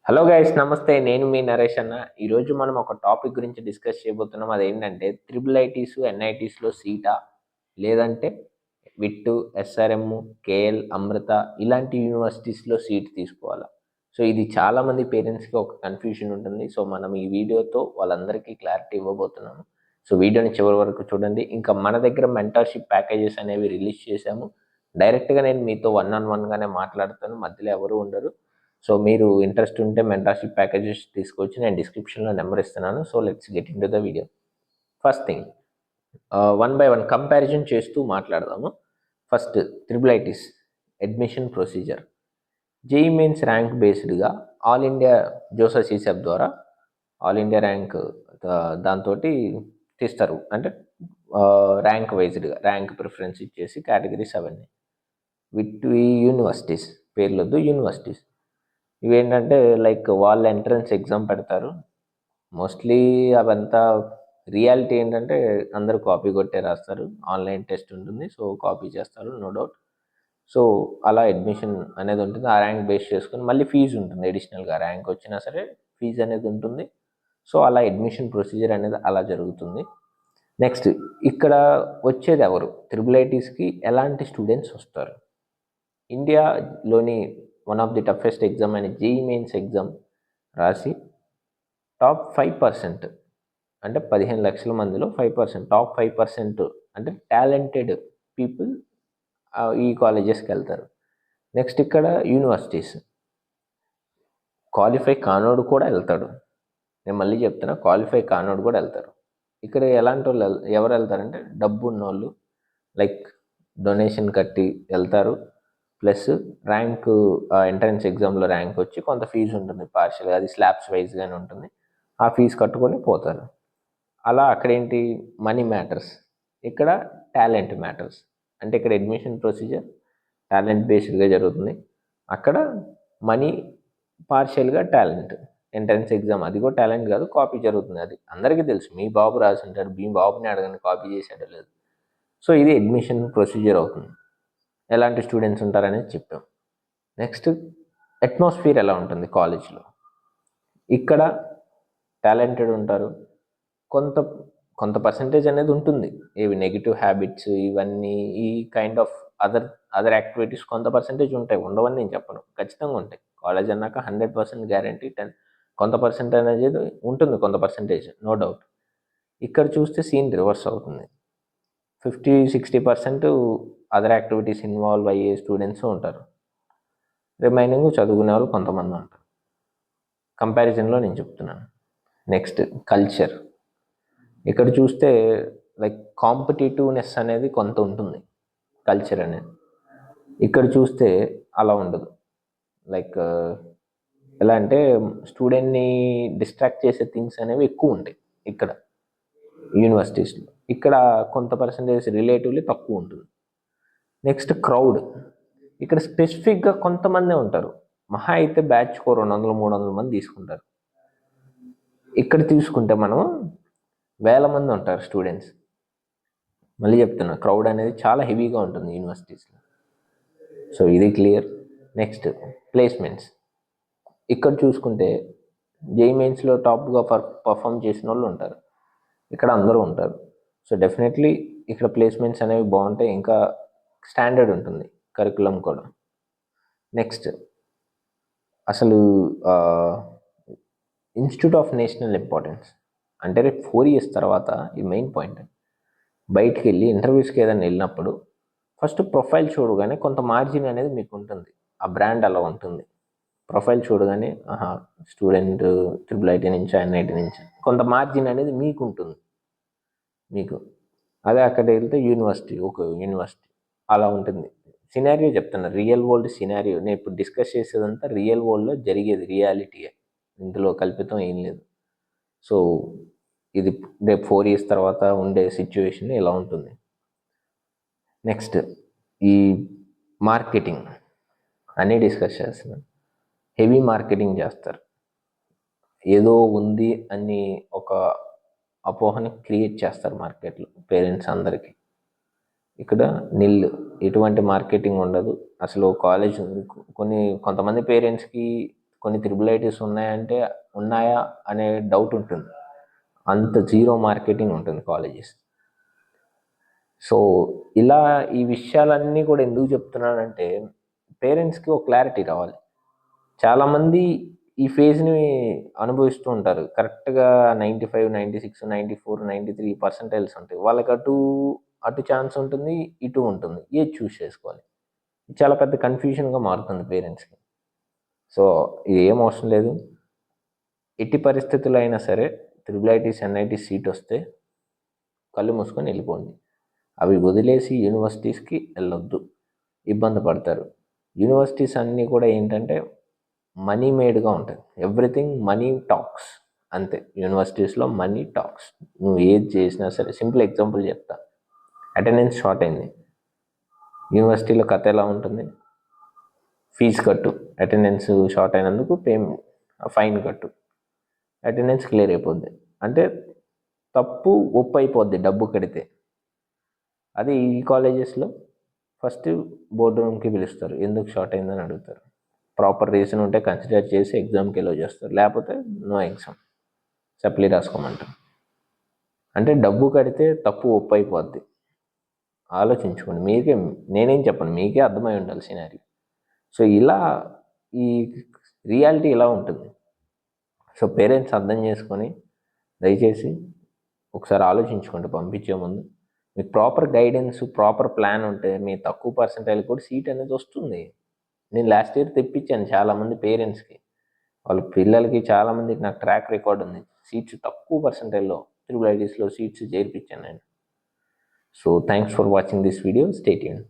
Hello guys, నమస్తే. నేను మీ నరేష్ అన్న. ఈరోజు మనం ఒక టాపిక్ గురించి డిస్కస్ చేయబోతున్నాం. అదేంటంటే త్రిబుల్ ఐటీస్ ఎన్ఐటీస్లో సీటా, లేదంటే విట్టు, ఎస్ఆర్ఎం, కేఎల్, అమృత ఇలాంటి యూనివర్సిటీస్లో సీట్ తీసుకోవాలా? సో ఇది చాలామంది పేరెంట్స్కి ఒక కన్ఫ్యూజన్ ఉంటుంది. సో మనం ఈ వీడియోతో వాళ్ళందరికీ క్లారిటీ ఇవ్వబోతున్నాము. సో వీడియోని చివరి వరకు చూడండి. ఇంకా మన దగ్గర మెంటర్షిప్ ప్యాకేజెస్ అనేవి రిలీజ్ చేశాము. డైరెక్ట్గా నేను మీతో 1-on-1గానే మాట్లాడుతాను, మధ్యలో ఎవరు ఉండరు. సో మీరు ఇంట్రెస్ట్ ఉంటే మెంటర్షిప్ ప్యాకేజెస్ తీసుకోవచ్చు. నేను డిస్క్రిప్షన్లో నెంబర్ ఇస్తున్నాను. So let's get into the video. First thing, one by one comparison చేస్తూ మాట్లాడదాము. First, triple ITs admission procedure. JEE mains rank బేస్డ్గా ఆల్ ఇండియా జోసా సీసెప్ ద్వారా ఆల్ ఇండియా ర్యాంక్ దాంతో తీస్తారు. అంటే ర్యాంక్ వైజ్డ్గా ర్యాంక్ ప్రిఫరెన్స్ ఇచ్చేసి categories అవన్నీ. విత్ యూనివర్సిటీస్, పేర్లొద్దు, యూనివర్సిటీస్ ఇవేంటంటే లైక్ వాళ్ళ ఎంట్రన్స్ ఎగ్జామ్ పెడతారు. మోస్ట్లీ అవంతా రియాలిటీ ఏంటంటే అందరూ కాపీ కొట్టే రాస్తారు. ఆన్లైన్ టెస్ట్ ఉంటుంది, సో కాపీ చేస్తారు, నో డౌట్. సో అలా అడ్మిషన్ అనేది ఉంటుంది. ఆ ర్యాంక్ బేస్ చేసుకుని మళ్ళీ ఫీజు ఉంటుంది. అడిషనల్గా ర్యాంక్ వచ్చినా సరే ఫీజు అనేది ఉంటుంది. సో అలా అడ్మిషన్ ప్రొసీజర్ అనేది అలా జరుగుతుంది. నెక్స్ట్, ఇక్కడ వచ్చేది ఎవరు? త్రిబుల్ ఐటీస్కి ఎలాంటి స్టూడెంట్స్ వస్తారు? ఇండియాలోని one of the toughest exam అయిన జేఈ మెయిన్స్ ఎగ్జామ్ రాసి టాప్ 5%, అంటే 15 లక్షల మందిలో 5%, టాప్ 5% అంటే టాలెంటెడ్ పీపుల్ ఈ కాలేజెస్కి వెళ్తారు. నెక్స్ట్, ఇక్కడ యూనివర్సిటీస్ క్వాలిఫై కానోడు కూడా వెళ్తాడు. నేను మళ్ళీ చెప్తున్నా, క్వాలిఫై కానోడు కూడా వెళ్తారు. ఇక్కడ ఎలాంటి వాళ్ళు ఎవరు వెళ్తారంటే డబ్బు ఉన్నోళ్ళు, లైక్ డొనేషన్ కట్టి వెళ్తారు. ప్లస్ ర్యాంక్ ఎంట్రన్స్ ఎగ్జామ్లో ర్యాంక్ వచ్చి కొంత ఫీజు ఉంటుంది పార్షియల్గా, అది స్లాబ్స్ వైజ్గానే ఉంటుంది. ఆ ఫీజు కట్టుకొని పోతారు. అలా అక్కడేంటి, మనీ మ్యాటర్స్, ఇక్కడ టాలెంట్ మ్యాటర్స్. అంటే ఇక్కడ అడ్మిషన్ ప్రొసీజర్ టాలెంట్ బేస్డ్గా జరుగుతుంది. అక్కడ మనీ పార్షియల్గా టాలెంట్. ఎంట్రన్స్ ఎగ్జామ్ అది కూడా టాలెంట్ కాదు, కాపీ జరుగుతుంది. అది అందరికీ తెలుసు. మీ బాబు రాసి ఉంటాడు, మీ బాబుని అడగని కాపీ చేసాడో లేదు. సో ఇది అడ్మిషన్ ప్రొసీజర్ అవుతుంది. ఎలాంటి స్టూడెంట్స్ ఉంటారనేది చెప్పాం. నెక్స్ట్, అట్మాస్ఫియర్ ఎలా ఉంటుంది కాలేజ్లో? ఇక్కడ టాలెంటెడ్ ఉంటారు, కొంత కొంత పర్సంటేజ్ అనేది ఉంటుంది. ఇవి నెగిటివ్ హ్యాబిట్స్, ఇవన్నీ ఈ కైండ్ ఆఫ్ అదర్ యాక్టివిటీస్ కొంత పర్సంటేజ్ ఉంటాయి. ఉండవని నేను చెప్పను, ఖచ్చితంగా ఉంటాయి. కాలేజ్ అన్నాక 100% గ్యారంటీ, కొంత పర్సెంట్ అనేది ఉంటుంది, కొంత పర్సంటేజ్, నో డౌట్. ఇక్కడ చూస్తే సీన్ రివర్స్ అవుతుంది. 50-60% అదర్ యాక్టివిటీస్ ఇన్వాల్వ్ అయ్యే స్టూడెంట్స్ ఉంటారు. రిమైనింగ్ చదువుకునే వాళ్ళు కొంతమంది ఉంటారు. కంపారిజన్లో నేను చెప్తున్నాను. Next, culture. ఇక్కడ చూస్తే లైక్ కాంపిటేటివ్నెస్ అనేది కొంత ఉంటుంది, కల్చర్ అనేది. ఇక్కడ చూస్తే అలా ఉండదు. లైక్ ఎలా అంటే స్టూడెంట్ని డిస్ట్రాక్ట్ చేసే థింగ్స్ అనేవి ఎక్కువ ఉంటాయి ఇక్కడ యూనివర్సిటీస్లో. ఇక్కడ కొంత పర్సంటేజ్ రిలేటివ్లీ తక్కువ ఉంటుంది. Next, crowd. ఇక్కడ స్పెసిఫిక్గా కొంతమందే ఉంటారు. మహా అయితే బ్యాచ్కో 200-300 మంది తీసుకుంటారు. ఇక్కడ తీసుకుంటే మనం వేల మంది ఉంటారు స్టూడెంట్స్. మళ్ళీ చెప్తున్నా, క్రౌడ్ అనేది చాలా హెవీగా ఉంటుంది యూనివర్సిటీస్లో. సో ఇది క్లియర్. Next, placements. ఇక్కడ చూసుకుంటే జేఈ మెయిన్స్లో టాప్గా పర్ఫామ్ చేసిన వాళ్ళు ఉంటారు. ఇక్కడ అందరూ ఉంటారు. సో డెఫినెట్లీ ఇక్కడ ప్లేస్మెంట్స్ అనేవి బాగుంటాయి. ఇంకా స్టాండర్డ్ ఉంటుంది కరికులం కూడా. నెక్స్ట్, అసలు ఇన్స్టిట్యూట్ ఆఫ్ నేషనల్ ఇంపార్టెన్స్ అంటే రేపు 4 years తర్వాత ఈ మెయిన్ పాయింట్. బయటికి వెళ్ళి ఇంటర్వ్యూస్కి ఏదైనా వెళ్ళినప్పుడు ఫస్ట్ ప్రొఫైల్ చూడగానే కొంత మార్జిన్ అనేది మీకు ఉంటుంది. ఆ బ్రాండ్ అలా ఉంటుంది. ప్రొఫైల్ చూడగానే స్టూడెంట్ ట్రిపుల్ ఐటీ నుంచి, ఎన్ఐటీ నుంచి, కొంత మార్జిన్ అనేది మీకు ఉంటుంది. మీకు అదే అక్కడ వెళ్తే యూనివర్సిటీ, ఒక యూనివర్సిటీ అలా ఉంటుంది. సినారియో చెప్తున్నా, రియల్ వరల్డ్ సినారియో. నేను ఇప్పుడు డిస్కస్ చేసేదంతా రియల్ వరల్డ్లో జరిగేది, రియాలిటీయే, ఇందులో కల్పితం ఏం లేదు. సో ఇది రేపు 4 years తర్వాత ఉండే సిచ్యువేషన్ ఇలా ఉంటుంది. నెక్స్ట్, ఈ మార్కెటింగ్ అన్నీ డిస్కస్ చేస్తున్నాను. హెవీ మార్కెటింగ్ చేస్తారు. ఏదో ఉంది అని ఒక అపోహని క్రియేట్ చేస్తారు మార్కెట్లో పేరెంట్స్ అందరికీ. ఇక్కడ ఎటువంటి మార్కెటింగ్ ఉండదు. అసలు కాలేజ్ కొంతమంది పేరెంట్స్కి కొన్ని త్రిబుల్ ఐటీస్ ఉన్నాయా అనే డౌట్ ఉంటుంది. అంత జీరో మార్కెటింగ్ ఉంటుంది కాలేజెస్. సో ఇలా ఈ విషయాలన్నీ కూడా ఎందుకు చెప్తున్నానంటే పేరెంట్స్కి ఒక క్లారిటీ రావాలి. చాలామంది ఈ ఫేజ్ని అనుభవిస్తూ ఉంటారు. కరెక్ట్గా 95, 96, 94, 93 పర్సెంటైల్స్ ఉంటాయి. వాళ్ళకి అటు ఛాన్స్ ఉంటుంది, ఇటు ఉంటుంది. ఏది చూస్ చేసుకోవాలి? చాలా పెద్ద కన్ఫ్యూజన్గా మారుతుంది పేరెంట్స్కి. సో ఇది ఏం అవసరం లేదు. ఎట్టి పరిస్థితుల్లో అయినా సరే త్రిబుల్ ఐటీస్, ఎన్ఐటీస్ సీట్ వస్తే కళ్ళు మూసుకొని వెళ్ళిపోండి. అవి వదిలేసి యూనివర్సిటీస్కి వెళ్ళొద్దు, ఇబ్బంది పడతారు. యూనివర్సిటీస్ అన్నీ కూడా ఏంటంటే మనీ మేడ్గా ఉంటుంది. ఎవ్రీథింగ్ మనీ టాక్స్, అంతే. యూనివర్సిటీస్లో మనీ టాక్స్. నువ్వు ఏది చేసినా సరే, సింపుల్ ఎగ్జాంపుల్ చెప్తా. అటెండెన్స్ షార్ట్ అయింది, యూనివర్సిటీలో కథ ఎలా ఉంటుంది? ఫీజు కట్టు, అటెండెన్స్ షార్ట్ అయినందుకు ఫైన్ కట్టు, అటెండెన్స్ క్లియర్ అయిపోద్ది. అంటే తప్పు ఒప్పు అయిపోద్ది డబ్బు కడితే. అదే ఈ కాలేజెస్లో ఫస్ట్ బోర్డు రూమ్కి పిలుస్తారు, ఎందుకు షార్ట్ అయిందని అడుగుతారు. ప్రాపర్ రీజన్ ఉంటే కన్సిడర్ చేసి ఎగ్జామ్కి ఎలో చేస్తారు, లేకపోతే నో ఎగ్జామ్, సప్లీ రాసుకోమంటారు. అంటే డబ్బు కడితే తప్పు ఒప్పు అయిపోద్ది. ఆలోచించుకోండి. నేనేం చెప్పను, మీకే అర్థమై ఉండాలి సినారీ. సో ఇలా ఈ రియాలిటీ ఇలా ఉంటుంది. సో పేరెంట్స్ అర్థం చేసుకొని దయచేసి ఒకసారి ఆలోచించుకోండి పంపించే ముందు. మీకు ప్రాపర్ గైడెన్స్, ప్రాపర్ ప్లాన్ ఉంటే మీ తక్కువ పర్సెంటైల్ కూడా సీట్ అనేది వస్తుంది. నేను లాస్ట్ ఇయర్ తెప్పించాను చాలామంది పేరెంట్స్కి, వాళ్ళ పిల్లలకి చాలామందికి నాకు ట్రాక్ రికార్డ్ ఉంది. సీట్స్ తక్కువ పర్సెంటైల్లో త్రిబుల్ ఐటీస్లో సీట్స్ చేర్పించాను నేను. So thanks for watching this video. Stay tuned.